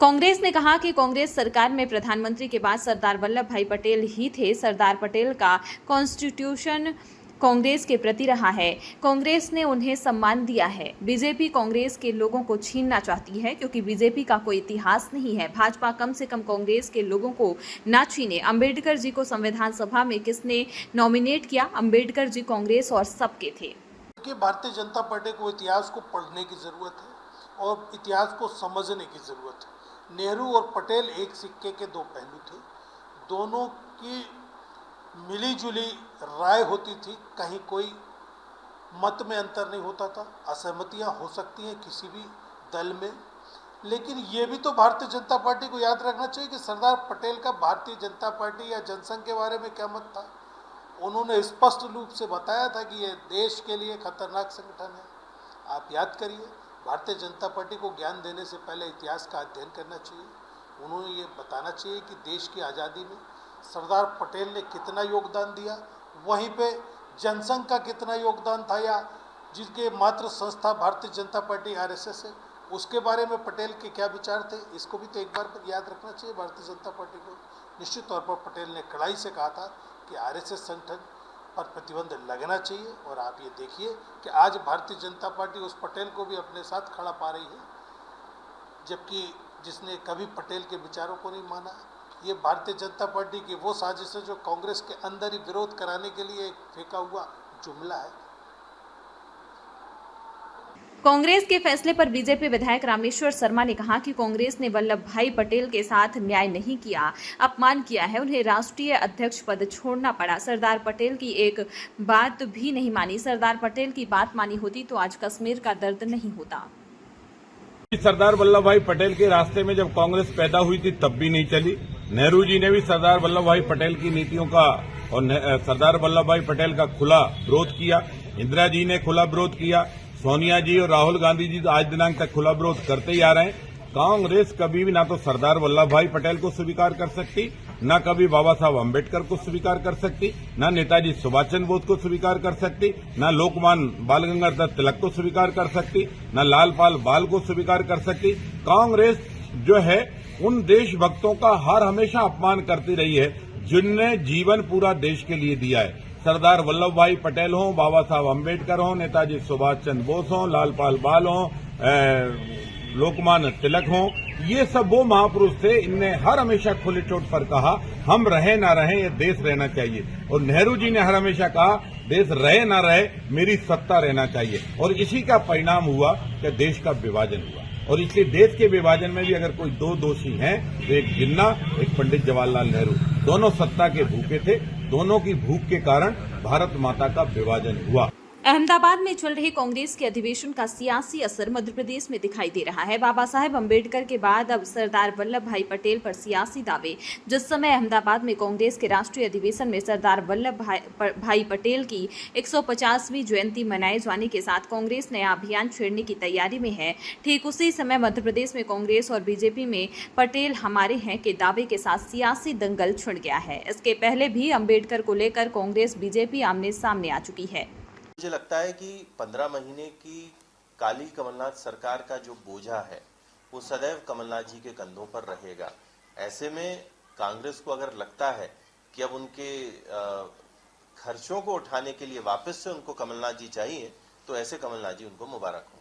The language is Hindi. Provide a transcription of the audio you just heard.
कांग्रेस ने कहा कि कांग्रेस सरकार में प्रधानमंत्री के बाद सरदार वल्लभ भाई पटेल ही थे। सरदार पटेल का कॉन्स्टिट्यूशन कांग्रेस के प्रति रहा है। कांग्रेस ने उन्हें सम्मान दिया है। बीजेपी कांग्रेस के लोगों को छीनना चाहती है क्योंकि बीजेपी का कोई इतिहास नहीं है। भाजपा कम से कम कांग्रेस के लोगों को ना छीने। अंबेडकर जी को संविधान सभा में किसने नॉमिनेट किया? अंबेडकर जी कांग्रेस और सबके थे। भारतीय जनता पार्टी को इतिहास को पढ़ने की जरूरत है और इतिहास को समझने की जरूरत है। नेहरू और पटेल एक सिक्के के दो पहलू थे। दोनों की मिलीजुली राय होती थी, कहीं कोई मत में अंतर नहीं होता था। असहमतियां हो सकती हैं किसी भी दल में, लेकिन ये भी तो भारतीय जनता पार्टी को याद रखना चाहिए कि सरदार पटेल का भारतीय जनता पार्टी या जनसंघ के बारे में क्या मत था। उन्होंने स्पष्ट रूप से बताया था कि ये देश के लिए खतरनाक संगठन है। आप याद करिए, भारतीय जनता पार्टी को ज्ञान देने से पहले इतिहास का अध्ययन करना चाहिए। उन्होंने ये बताना चाहिए कि देश की आज़ादी में सरदार पटेल ने कितना योगदान दिया, वहीं पे जनसंघ का कितना योगदान था, या जिसके मात्र संस्था भारतीय जनता पार्टी आरएसएस है उसके बारे में पटेल के क्या विचार थे। इसको भी तो एक बार याद रखना चाहिए भारतीय जनता पार्टी को। निश्चित तौर पर पटेल ने कड़ाई से कहा था कि आरएसएस संगठन पर प्रतिबंध लगना चाहिए, और आप ये देखिए कि आज भारतीय जनता पार्टी उस पटेल को भी अपने साथ खड़ा पा रही है, जबकि जिसने कभी पटेल के विचारों को नहीं माना। ये भारतीय जनता पार्टी की वो साजिश है जो कांग्रेस के अंदर ही विरोध कराने के लिए फेंका हुआ जुमला है। कांग्रेस के फैसले पर बीजेपी विधायक रामेश्वर शर्मा ने कहा कि कांग्रेस ने वल्लभ भाई पटेल के साथ न्याय नहीं किया, अपमान किया है। उन्हें राष्ट्रीय अध्यक्ष पद छोड़ना पड़ा। सरदार पटेल की एक बात भी नहीं मानी। सरदार पटेल की बात मानी होती तो आज कश्मीर का दर्द नहीं होता। सरदार वल्लभ भाई पटेल के रास्ते में जब कांग्रेस पैदा हुई थी तब भी नहीं चली। नेहरू जी ने भी सरदार वल्लभ भाई पटेल की नीतियों का और सरदार वल्लभ भाई पटेल का खुला विरोध किया। इंदिरा जी ने खुला विरोध किया। सोनिया जी और राहुल गांधी जी तो आज दिनांक तक खुला विरोध करते ही आ रहे हैं। कांग्रेस कभी भी ना तो सरदार वल्लभ भाई पटेल को स्वीकार कर सकती, न कभी बाबा साहब अम्बेडकर को स्वीकार कर सकती, न नेताजी सुभाष चंद्र बोस को स्वीकार कर सकती, न लोकमान्य बाल गंगाधर तिलक को स्वीकार कर सकती, न लालपाल बाल को स्वीकार कर सकती। कांग्रेस जो है उन देशभक्तों का हर हमेशा अपमान करती रही है जिनने जीवन पूरा देश के लिए दिया है। सरदार वल्लभ भाई पटेल हों, बाबा साहब अम्बेडकर हों, नेताजी सुभाष चंद्र बोस हों, लालपाल बाल हों, लोकमान्य तिलक हों, ये सब वो महापुरुष थे। इनने हर हमेशा खुले चोट पर कहा हम रहे ना रहे ये देश रहना चाहिए, और नेहरू जी ने हर हमेशा कहा देश रहे ना रहे मेरी सत्ता रहना चाहिए। और इसी का परिणाम हुआ कि देश का विभाजन हुआ, और इसलिए देश के विभाजन में भी अगर कोई दो दोषी हैं तो एक जिन्ना, एक पंडित जवाहरलाल नेहरू। दोनों सत्ता के भूखे थे। दोनों की भूख के कारण भारत माता का विभाजन हुआ। अहमदाबाद में चल रहे कांग्रेस के अधिवेशन का सियासी असर मध्य प्रदेश में दिखाई दे रहा है। बाबा साहेब अम्बेडकर के बाद अब सरदार वल्लभ भाई पटेल पर सियासी दावे। जिस समय अहमदाबाद में कांग्रेस के राष्ट्रीय अधिवेशन में सरदार वल्लभ भाई पटेल की 150वीं जयंती मनाए जाने के साथ कांग्रेस नया अभियान छेड़ने की तैयारी में है, ठीक उसी समय मध्य प्रदेश में कांग्रेस और बीजेपी में पटेल हमारे हैं के दावे के साथ सियासी दंगल छिड़ गया है। इसके पहले भी अम्बेडकर को लेकर कांग्रेस बीजेपी आमने सामने आ चुकी है। मुझे लगता है कि 15 महीने की काली कमलनाथ सरकार का जो बोझा है वो सदैव कमलनाथ जी के कंधों पर रहेगा। ऐसे में कांग्रेस को अगर लगता है कि अब उनके खर्चों को उठाने के लिए वापस से उनको कमलनाथ जी चाहिए, तो ऐसे कमलनाथ जी उनको मुबारक हो।